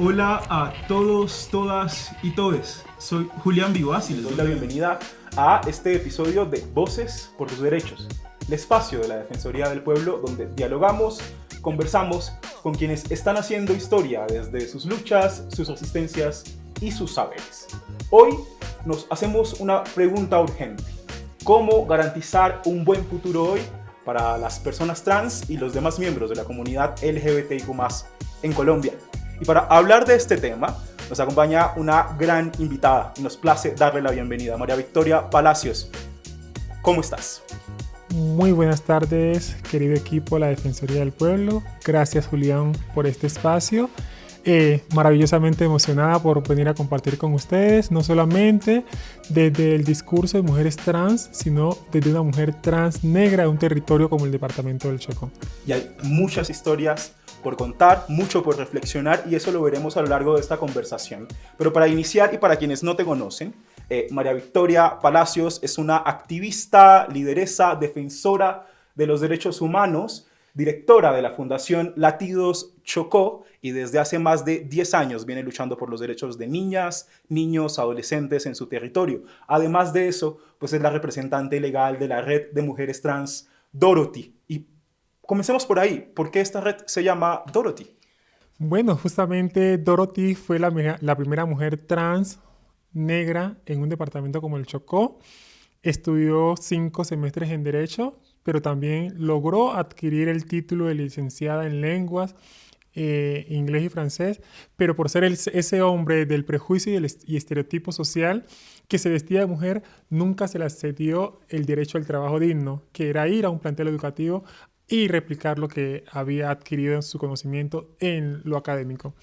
Hola a todos, todas y todes. Soy Julián Vivas y les doy la bienvenida a este episodio de Voces por tus Derechos, el espacio de la Defensoría del Pueblo donde dialogamos, conversamos con quienes están haciendo historia desde sus luchas, sus resistencias y sus saberes. Hoy nos hacemos una pregunta urgente: ¿cómo garantizar un buen futuro hoy para las personas trans y los demás miembros de la comunidad LGBTIQ+ en Colombia? Y para hablar de este tema nos acompaña una gran invitada y nos place darle la bienvenida, María Victoria Palacios. ¿Cómo estás? Muy buenas tardes, querido equipo de la Defensoría del Pueblo. Gracias, Julián, por este espacio. Maravillosamente emocionada por venir a compartir con ustedes, no solamente desde el discurso de mujeres trans, sino desde una mujer trans negra de un territorio como el departamento del Chocó. Y hay muchas historias por contar, mucho por reflexionar, y eso lo veremos a lo largo de esta conversación. Pero para iniciar, y para quienes no te conocen, María Victoria Palacios es una activista, lideresa, defensora de los derechos humanos, directora de la Fundación Latidos Chocó, y desde hace más de 10 años viene luchando por los derechos de niñas, niños, adolescentes en su territorio. Además de eso, pues es la representante legal de la Red de Mujeres Trans Dorothy. Y comencemos por ahí. ¿Por qué esta red se llama Dorothy? Bueno, justamente Dorothy fue la primera mujer trans negra en un departamento como el Chocó. Estudió 5 semestres en Derecho, pero también logró adquirir el título de licenciada en lenguas, inglés y francés, pero por ser ese hombre del prejuicio y estereotipo social que se vestía de mujer, nunca se le accedió el derecho al trabajo digno, que era ir a un plantel educativo y replicar lo que había adquirido en su conocimiento en lo académico.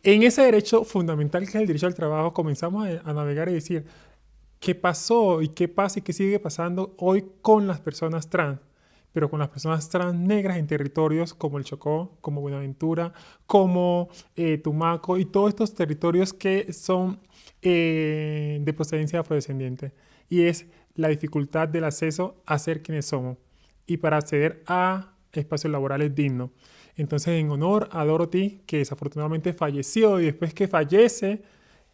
En ese derecho fundamental que es el derecho al trabajo, comenzamos a navegar y decir: ¿qué pasó y qué pasa y qué sigue pasando hoy con las personas trans? Pero con las personas trans negras en territorios como el Chocó, como Buenaventura, como Tumaco y todos estos territorios que son de procedencia afrodescendiente. Y es la dificultad del acceso a ser quienes somos y para acceder a espacios laborales dignos. Entonces, en honor a Dorothy, que desafortunadamente falleció, y después que fallece,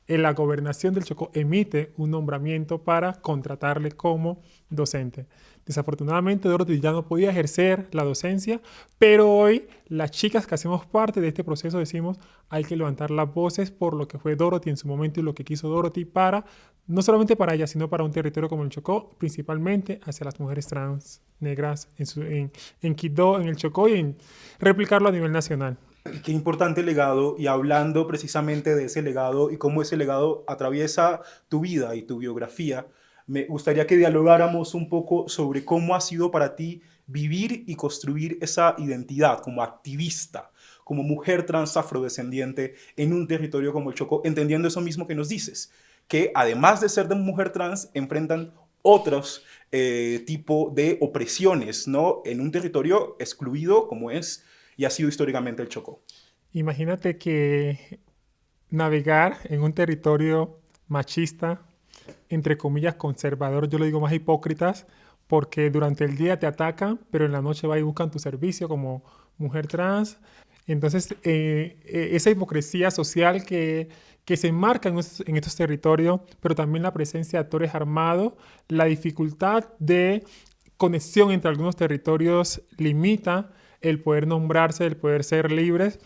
en la gobernación del Chocó emite un nombramiento para contratarle como docente. Desafortunadamente, Dorothy ya no podía ejercer la docencia, pero hoy las chicas que hacemos parte de este proceso decimos: hay que levantar las voces por lo que fue Dorothy en su momento y lo que quiso Dorothy para, no solamente para ella, sino para un territorio como el Chocó, principalmente hacia las mujeres trans negras en Quibdó, en el Chocó, y en replicarlo a nivel nacional. Qué importante legado, y hablando precisamente de ese legado y cómo ese legado atraviesa tu vida y tu biografía, me gustaría que dialogáramos un poco sobre cómo ha sido para ti vivir y construir esa identidad como activista, como mujer trans afrodescendiente en un territorio como el Chocó, entendiendo eso mismo que nos dices, que además de ser de mujer trans, enfrentan otros tipo de opresiones, ¿no? En un territorio excluido como es y ha sido históricamente el Chocó. Imagínate que navegar en un territorio machista, entre comillas conservador, yo lo digo más hipócritas, porque durante el día te atacan, pero en la noche van y buscan tu servicio como mujer trans. Entonces, esa hipocresía social que se enmarca en estos territorios, pero también la presencia de actores armados, la dificultad de conexión entre algunos territorios limita el poder nombrarse, el poder ser libres.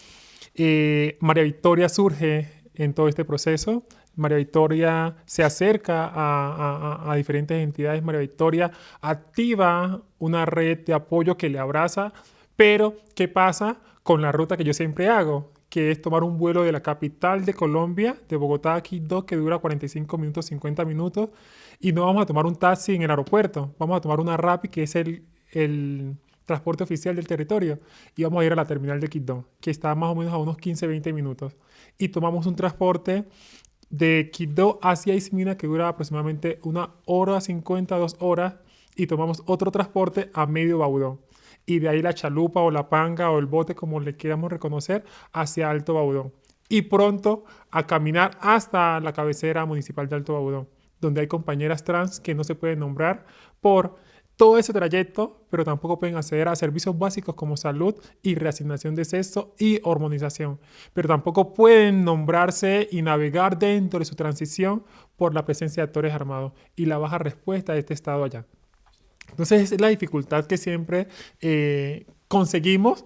María Victoria surge en todo este proceso. María Victoria se acerca a diferentes entidades. María Victoria activa una red de apoyo que le abraza, pero ¿qué pasa con la ruta que yo siempre hago? Que es tomar un vuelo de la capital de Colombia, de Bogotá a Quibdó, que dura 45 minutos, 50 minutos, y no vamos a tomar un taxi en el aeropuerto, vamos a tomar una Rappi, que es el transporte oficial del territorio, y vamos a ir a la terminal de Quibdó, que está más o menos a unos 15-20 minutos. Y tomamos un transporte de Quibdó hacia Ismina, que dura aproximadamente 1 hora 50, 2 horas, y tomamos otro transporte a medio Baudó. Y de ahí la chalupa o la panga o el bote, como le queramos reconocer, hacia Alto Baudó. Y pronto a caminar hasta la cabecera municipal de Alto Baudó, donde hay compañeras trans que no se pueden nombrar por todo ese trayecto, pero tampoco pueden acceder a servicios básicos como salud y reasignación de sexo y hormonización. Pero tampoco pueden nombrarse y navegar dentro de su transición por la presencia de actores armados y la baja respuesta de este Estado allá. Entonces es la dificultad que siempre conseguimos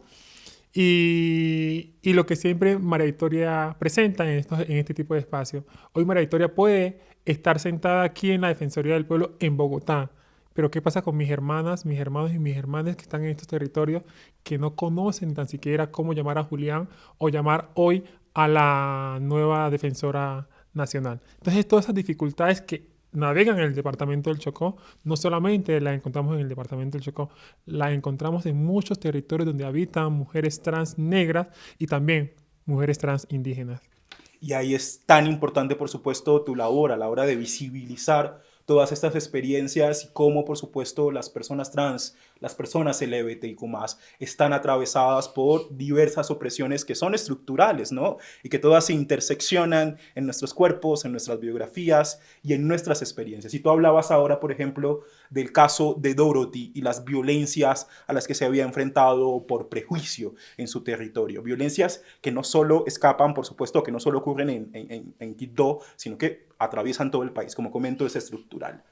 y lo que siempre María Victoria presenta en este tipo de espacios. Hoy María Victoria puede estar sentada aquí en la Defensoría del Pueblo en Bogotá, pero ¿qué pasa con mis hermanas, mis hermanos y mis hermanas que están en estos territorios que no conocen ni tan siquiera cómo llamar a Julián o llamar hoy a la nueva defensora nacional? Entonces, todas esas dificultades que navegan en el departamento del Chocó, no solamente las encontramos en el departamento del Chocó, las encontramos en muchos territorios donde habitan mujeres trans negras y también mujeres trans indígenas. Y ahí es tan importante, por supuesto, tu labor a la hora de visibilizar todas estas experiencias y cómo, por supuesto, las personas trans, las personas LGBTIQ+, están atravesadas por diversas opresiones que son estructurales, ¿no? Y que todas se interseccionan en nuestros cuerpos, en nuestras biografías y en nuestras experiencias. Y tú hablabas ahora, por ejemplo, del caso de Dorothy y las violencias a las que se había enfrentado por prejuicio en su territorio. Violencias que no solo escapan, por supuesto, que no solo ocurren en Quibdó, sino que atraviesan todo el país. Como comento, es estructural.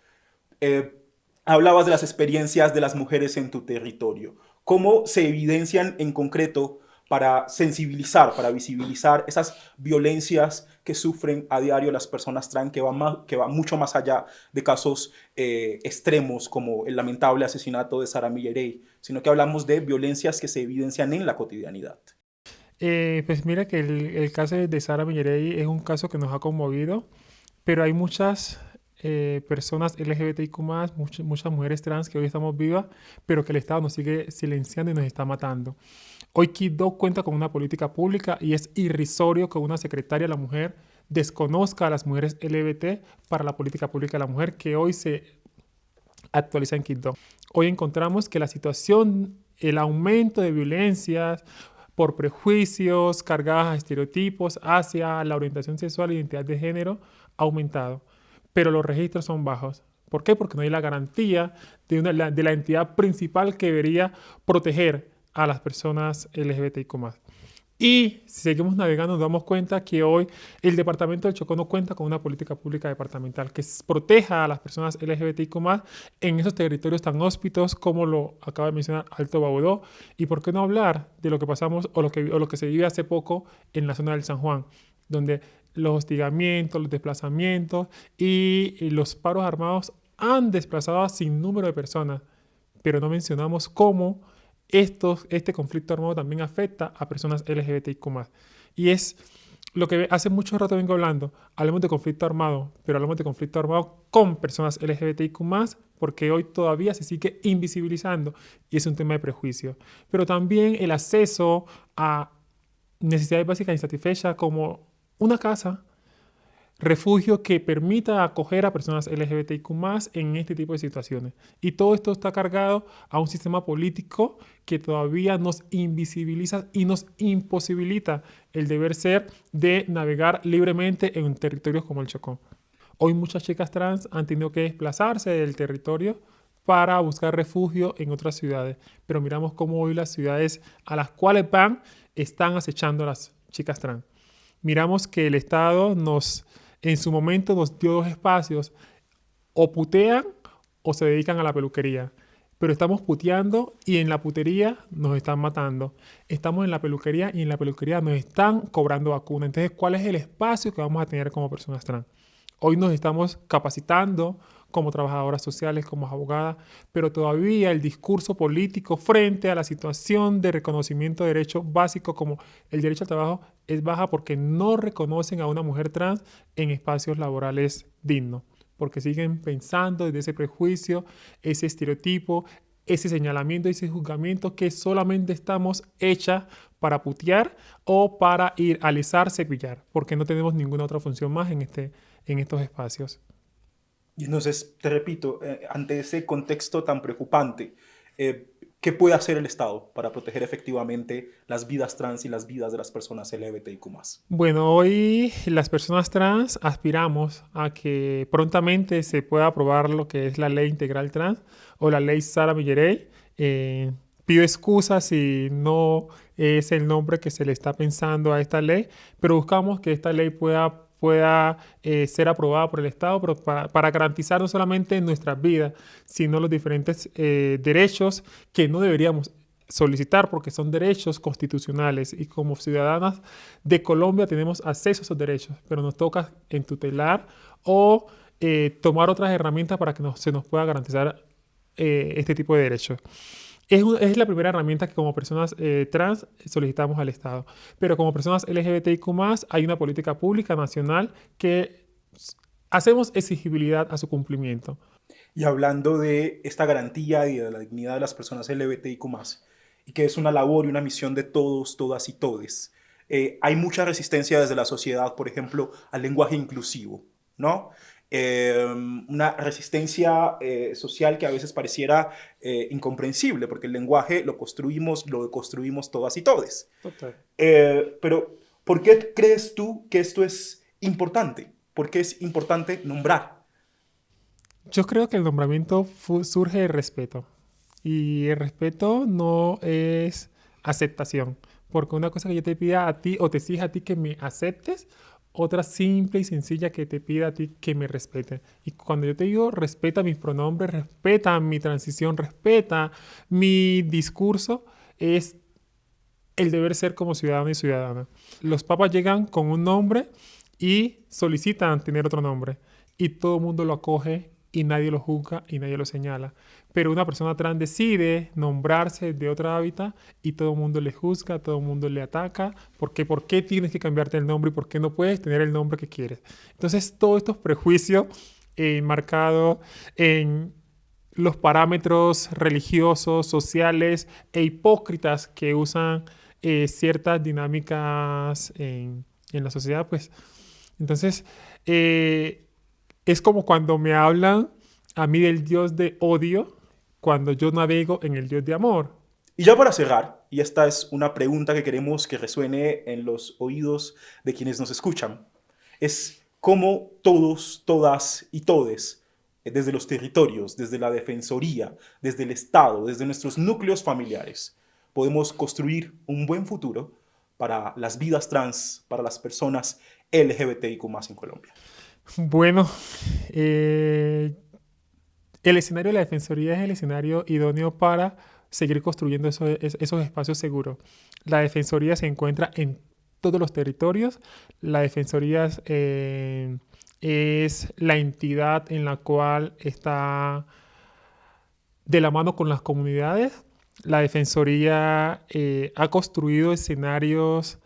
Hablabas de las experiencias de las mujeres en tu territorio. ¿Cómo se evidencian en concreto para sensibilizar, para visibilizar esas violencias que sufren a diario las personas trans, que van mucho más allá de casos extremos como el lamentable asesinato de Sara Millerey, sino que hablamos de violencias que se evidencian en la cotidianidad? Pues mira que el caso de Sara Millerey es un caso que nos ha conmovido, pero hay muchas personas LGBTIQ+, muchas mujeres trans que hoy estamos vivas, pero que el Estado nos sigue silenciando y nos está matando. Hoy Quibdó cuenta con una política pública y es irrisorio que una secretaria de la mujer desconozca a las mujeres LGBT para la política pública de la mujer que hoy se actualiza en Quibdó. Hoy encontramos que la situación, el aumento de violencias por prejuicios cargadas a estereotipos hacia la orientación sexual e identidad de género ha aumentado, pero los registros son bajos. ¿Por qué? Porque no hay la garantía de la entidad principal que debería proteger a las personas LGBTIQ+. Y si seguimos navegando nos damos cuenta que hoy el departamento del Chocó no cuenta con una política pública departamental que proteja a las personas LGBTIQ+, en esos territorios tan hóspitos como lo acaba de mencionar Alto Baudó. Y por qué no hablar de lo que pasamos o lo que se vive hace poco en la zona del San Juan, donde los hostigamientos, los desplazamientos y los paros armados han desplazado a sin número de personas, pero no mencionamos cómo este conflicto armado también afecta a personas LGBTIQ+. Y es lo que hace mucho rato vengo hablando. Hablemos de conflicto armado, pero hablemos de conflicto armado con personas LGBTIQ+, porque hoy todavía se sigue invisibilizando y es un tema de prejuicio. Pero también el acceso a necesidades básicas insatisfechas como una casa, refugio que permita acoger a personas LGBTIQ+ en este tipo de situaciones. Y todo esto está cargado a un sistema político que todavía nos invisibiliza y nos imposibilita el deber ser de navegar libremente en territorios como el Chocó. Hoy muchas chicas trans han tenido que desplazarse del territorio para buscar refugio en otras ciudades. Pero miramos cómo hoy las ciudades a las cuales van están acechando a las chicas trans. Miramos que el Estado en su momento nos dio dos espacios, o putean o se dedican a la peluquería. Pero estamos puteando y en la putería nos están matando. Estamos en la peluquería y en la peluquería nos están cobrando vacuna. Entonces, ¿cuál es el espacio que vamos a tener como personas trans? Hoy nos estamos capacitando como trabajadoras sociales, como abogadas, pero todavía el discurso político frente a la situación de reconocimiento de derechos básicos como el derecho al trabajo es baja porque no reconocen a una mujer trans en espacios laborales dignos, porque siguen pensando desde ese prejuicio, ese estereotipo, ese señalamiento y ese juzgamiento que solamente estamos hechas para putear o para ir a alisar, cepillar, porque no tenemos ninguna otra función más en estos espacios. Y entonces, te repito, ante ese contexto tan preocupante, ¿Qué puede hacer el Estado para proteger efectivamente las vidas trans y las vidas de las personas LGBTIQ+. Bueno, hoy las personas trans aspiramos a que prontamente se pueda aprobar lo que es la Ley Integral Trans o la Ley Sara Millerey. Pido excusas si no es el nombre que se le está pensando a esta ley, pero buscamos que esta ley pueda ser aprobada por el Estado, pero para garantizar no solamente nuestras vidas, sino los diferentes derechos que no deberíamos solicitar porque son derechos constitucionales y como ciudadanas de Colombia tenemos acceso a esos derechos, pero nos toca entutelar o tomar otras herramientas para que se nos pueda garantizar este tipo de derechos. Es la primera herramienta que como personas trans solicitamos al Estado. Pero como personas LGBTIQ+, hay una política pública nacional que hacemos exigibilidad a su cumplimiento. Y hablando de esta garantía y de la dignidad de las personas LGBTIQ+, y que es una labor y una misión de todos, todas y todes, hay mucha resistencia desde la sociedad, por ejemplo, al lenguaje inclusivo, ¿no? Una resistencia social que a veces pareciera incomprensible, porque el lenguaje lo construimos todas y todes. Total. Pero, ¿por qué crees tú que esto es importante? ¿Por qué es importante nombrar? Yo creo que el nombramiento surge del respeto. Y el respeto no es aceptación. Porque una cosa que yo te pida a ti o te exija a ti que me aceptes, otra simple y sencilla que te pida a ti que me respete. Y cuando yo te digo respeta mis pronombres, respeta mi transición, respeta mi discurso, es el deber ser como ciudadano y ciudadana. Los papas llegan con un nombre y solicitan tener otro nombre. Y todo el mundo lo acoge y nadie lo juzga y nadie lo señala. Pero una persona trans decide nombrarse de otro hábitat y todo el mundo le juzga, todo el mundo le ataca. Porque ¿por qué tienes que cambiarte el nombre y por qué no puedes tener el nombre que quieres? Entonces, todos estos prejuicios marcados en los parámetros religiosos, sociales e hipócritas que usan ciertas dinámicas en la sociedad, pues, entonces, es como cuando me hablan a mí del Dios de odio, cuando yo navego en el Dios de amor. Y ya para cerrar, y esta es una pregunta que queremos que resuene en los oídos de quienes nos escuchan, es cómo todos, todas y todes, desde los territorios, desde la defensoría, desde el Estado, desde nuestros núcleos familiares, podemos construir un buen futuro para las vidas trans, para las personas LGBTIQ+ en Colombia. Bueno, el escenario de la Defensoría es el escenario idóneo para seguir construyendo esos espacios seguros. La Defensoría se encuentra en todos los territorios. La Defensoría es la entidad en la cual está de la mano con las comunidades. La Defensoría ha construido escenarios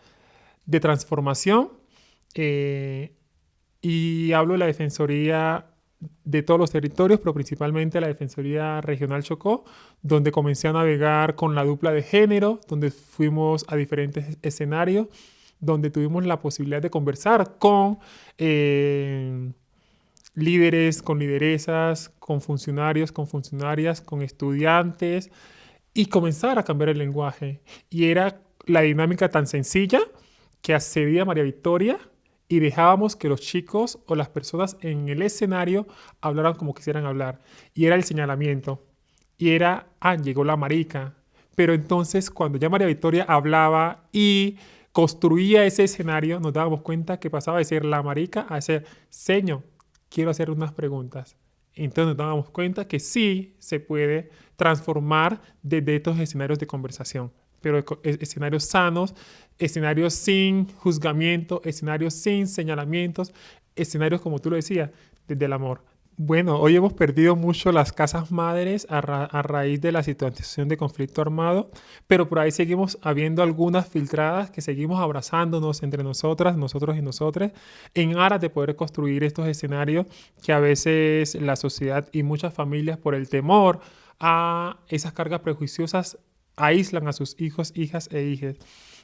de transformación y hablo de la Defensoría de todos los territorios, pero principalmente la Defensoría Regional Chocó, donde comencé a navegar con la dupla de género, donde fuimos a diferentes escenarios, donde tuvimos la posibilidad de conversar con líderes, con lideresas, con funcionarios, con funcionarias, con estudiantes, y comenzar a cambiar el lenguaje. Y era la dinámica tan sencilla que accedía María Victoria y dejábamos que los chicos o las personas en el escenario hablaran como quisieran hablar. Y era el señalamiento. Y era, llegó la marica. Pero entonces, cuando ya María Victoria hablaba y construía ese escenario, nos dábamos cuenta que pasaba de ser la marica a ser, señor, quiero hacer unas preguntas. Entonces nos dábamos cuenta que sí se puede transformar desde estos escenarios de conversación, pero escenarios sanos, escenarios sin juzgamiento, escenarios sin señalamientos, escenarios, como tú lo decías, desde el amor. Bueno, hoy hemos perdido mucho las casas madres a raíz de la situación de conflicto armado, pero por ahí seguimos habiendo algunas filtradas que seguimos abrazándonos entre nosotras, nosotros y nosotras, en aras de poder construir estos escenarios que a veces la sociedad y muchas familias, por el temor a esas cargas prejuiciosas, aíslan a sus hijos, hijas e hijas.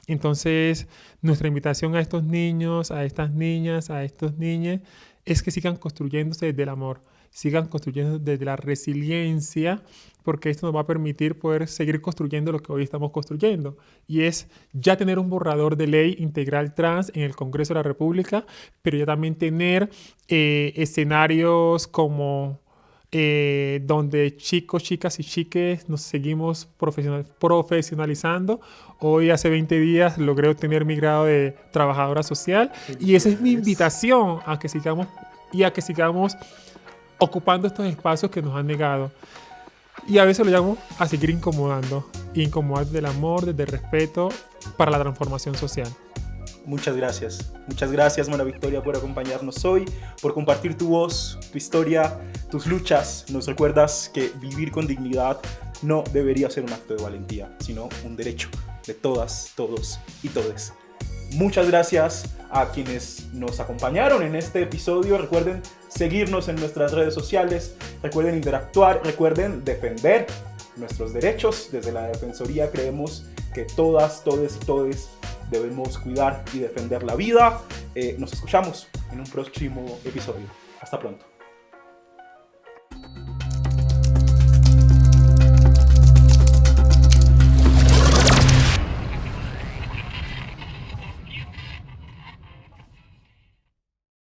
Entonces, nuestra invitación a estos niños, a estas niñas, a estos niños, es que sigan construyéndose desde el amor, sigan construyendo desde la resiliencia, porque esto nos va a permitir poder seguir construyendo lo que hoy estamos construyendo, y es ya tener un borrador de ley integral trans en el Congreso de la República, pero ya también tener escenarios como donde chicos, chicas y chiques nos seguimos profesionalizando. Hoy, hace 20 días, logré obtener mi grado de trabajadora social, y esa es mi invitación a que sigamos ocupando estos espacios que nos han negado. Y a veces lo llamo a seguir incomodando desde el amor, desde el respeto para la transformación social. Muchas gracias Mona Victoria por acompañarnos hoy, por compartir tu voz, tu historia, tus luchas. Nos recuerdas que vivir con dignidad no debería ser un acto de valentía, sino un derecho de todas, todos y todes. Muchas gracias a quienes nos acompañaron en este episodio. Recuerden seguirnos en nuestras redes sociales, recuerden interactuar, recuerden defender nuestros derechos. Desde la Defensoría creemos que todas, todes y todes debemos cuidar y defender la vida. Nos escuchamos en un próximo episodio. Hasta pronto.